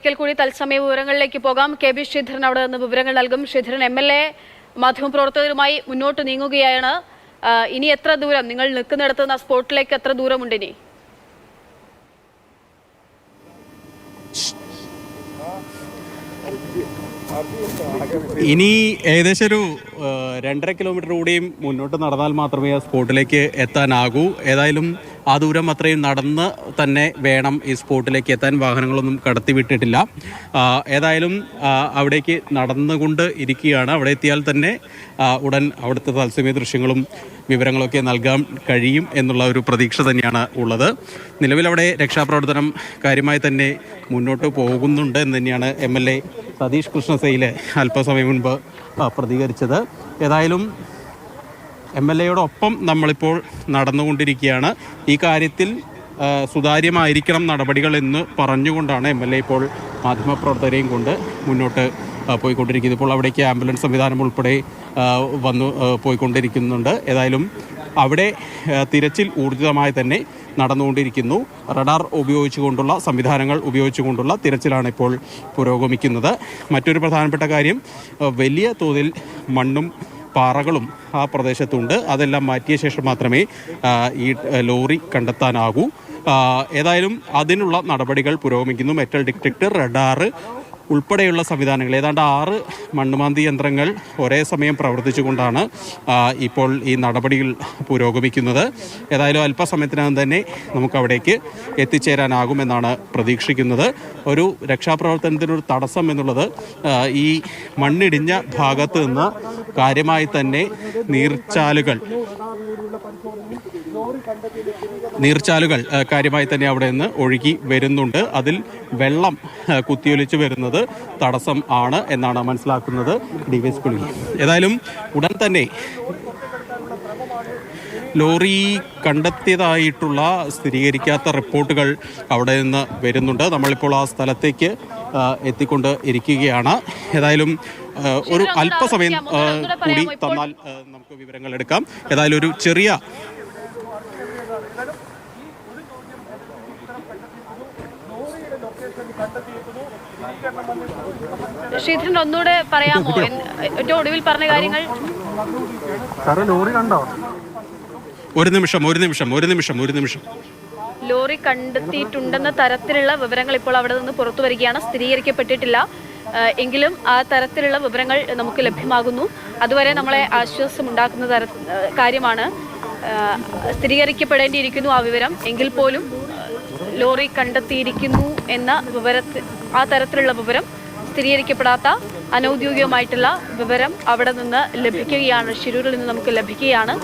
ഒരിക്കൽ കൂടി തത്സമയ വിവരങ്ങളിലേക്ക് പോകാം. കെ ബി ശ്രീധരൻ അവിടെ നിന്ന് വിവരങ്ങൾ നൽകും. ശ്രീധരൻ, MLA മാധ്യമപ്രവർത്തകരുമായി മുന്നോട്ട് നീങ്ങുകയാണ്. ഇനി എത്ര ദൂരം, നിങ്ങൾ നിൽക്കുന്നിടത്ത് നിന്ന് സ്പോട്ടിലേക്ക് എത്ര ദൂരമുണ്ട് ഇനി? ഇനി ഏകദേശം ഒരു 2.5 കിലോമീറ്റർ കൂടിയും മുന്നോട്ട് നടന്നാൽ മാത്രമേ ആ സ്പോട്ടിലേക്ക് എത്താനാകൂ. ഏതായാലും ആ ദൂരം അത്രയും നടന്ന് തന്നെ വേണം ഈ സ്പോട്ടിലേക്ക് എത്താൻ. വാഹനങ്ങളൊന്നും കടത്തിവിട്ടിട്ടില്ല. ഏതായാലും അവിടേക്ക് നടന്നുകൊണ്ട് ഇരിക്കുകയാണ്. അവിടെ എത്തിയാൽ തന്നെ ഉടൻ അവിടുത്തെ തത്സമയ ദൃശ്യങ്ങളും വിവരങ്ങളൊക്കെ നൽകാൻ കഴിയും എന്നുള്ള ഒരു പ്രതീക്ഷ തന്നെയാണ് ഉള്ളത്. നിലവിലവിടെ രക്ഷാപ്രവർത്തനം കാര്യമായി തന്നെ മുന്നോട്ട് പോകുന്നുണ്ട് എന്ന് തന്നെയാണ് MLA സതീഷ് കൃഷ്ണസൈല് അല്പസമയം മുൻപ് പ്രതികരിച്ചത്. ഏതായാലും MLAയോടൊപ്പം നമ്മളിപ്പോൾ നടന്നുകൊണ്ടിരിക്കുകയാണ്. ഈ കാര്യത്തിൽ സുതാര്യമായിരിക്കണം നടപടികൾ എന്ന് പറഞ്ഞുകൊണ്ടാണ് MLA ഇപ്പോൾ മാധ്യമപ്രവർത്തകരെയും കൊണ്ട് മുന്നോട്ട് പോയിക്കൊണ്ടിരിക്കുന്നത്. ഇപ്പോൾ അവിടേക്ക് ആംബുലൻസ് സംവിധാനം ഉൾപ്പെടെ പോയിക്കൊണ്ടിരിക്കുന്നുണ്ട്. ഏതായാലും അവിടെ തിരച്ചിൽ ഊർജിതമായി തന്നെ നടന്നുകൊണ്ടിരിക്കുന്നു. റഡാർ ഉപയോഗിച്ചുകൊണ്ടുള്ള സംവിധാനങ്ങൾ ഉപയോഗിച്ചുകൊണ്ടുള്ള തിരച്ചിലാണ് ഇപ്പോൾ പുരോഗമിക്കുന്നത്. മറ്റൊരു പ്രധാനപ്പെട്ട കാര്യം, വലിയ തോതിൽ മണ്ണും പാറകളും ആ പ്രദേശത്തുണ്ട്. അതെല്ലാം മാറ്റിയ ശേഷം മാത്രമേ ഈ ലോറി കണ്ടെത്താനാകൂ. ഏതായാലും അതിനുള്ള നടപടികൾ പുരോഗമിക്കുന്നു. മെറ്റൽ ഡിറ്റക്ടർ, റഡാർ ഉൾപ്പെടെയുള്ള സംവിധാനങ്ങൾ, ഏതാണ്ട് 6 മണ്ണുമാന്തി യന്ത്രങ്ങൾ ഒരേ സമയം പ്രവർത്തിച്ചുകൊണ്ടാണ് ഇപ്പോൾ ഈ നടപടികൾ പുരോഗമിക്കുന്നത്. ഏതായാലും അല്പസമയത്തിനകം തന്നെ നമുക്കവിടേക്ക് എത്തിച്ചേരാനാകുമെന്നാണ് പ്രതീക്ഷിക്കുന്നത്. ഒരു രക്ഷാപ്രവർത്തനത്തിനൊരു തടസ്സം എന്നുള്ളത് ഈ മണ്ണിടിഞ്ഞ ഭാഗത്ത് നിന്ന് കാര്യമായി തന്നെ നീർച്ചാലുകൾ കാര്യമായി തന്നെ അവിടെ നിന്ന് ഒഴുകി വരുന്നുണ്ട്. അതിൽ വെള്ളം കുത്തിയൊലിച്ച് വരുന്നത് തടസ്സം ആണ് എന്നാണ് മനസ്സിലാക്കുന്നത് DVSP. ഏതായാലും ഉടൻ തന്നെ ലോറി കണ്ടെത്തിയതായിട്ടുള്ള സ്ഥിരീകരിക്കാത്ത റിപ്പോർട്ടുകൾ അവിടെ നിന്ന് വരുന്നുണ്ട്. നമ്മളിപ്പോൾ ആ സ്ഥലത്തേക്ക് എത്തിക്കൊണ്ട് ഇരിക്കുകയാണ്. ഏതായാലും ഒരു അല്പസമയം കൂടി തന്നാൽ നമുക്ക് വിവരങ്ങൾ എടുക്കാം. ഏതായാലും ഒരു ചെറിയ ശ്രീധരൻ ഒന്നുകൂടെ പറയാമോ ഏറ്റവും ഒടുവിൽ പറഞ്ഞ കാര്യങ്ങൾ? ലോറി കണ്ടോ? ഒരു നിമിഷം. ലോറി കണ്ടെത്തിയിട്ടുണ്ടെന്ന തരത്തിലുള്ള വിവരങ്ങൾ ഇപ്പോൾ അവിടെ നിന്ന് പുറത്തു വരികയാണ്. സ്ഥിരീകരിക്കപ്പെട്ടിട്ടില്ല എങ്കിലും ആ തരത്തിലുള്ള വിവരങ്ങൾ നമുക്ക് ലഭ്യമാകുന്നു. അതുവരെ നമ്മളെ ആശ്വാസമുണ്ടാക്കുന്ന കാര്യമാണ്. സ്ഥിരീകരിക്കപ്പെടേണ്ടിയിരിക്കുന്നു ആ വിവരം. എങ്കിൽ പോലും ലോറി കണ്ടെത്തിയിരിക്കുന്നു എന്ന ആ തരത്തിലുള്ള വിവരം, സ്ഥിരീകരിക്കപ്പെടാത്ത അനൗദ്യോഗികമായിട്ടുള്ള വിവരം അവിടെ നിന്ന് ലഭിക്കുകയാണ്. ശിരൂരിൽ നിന്ന് നമുക്ക് ലഭിക്കുകയാണ്.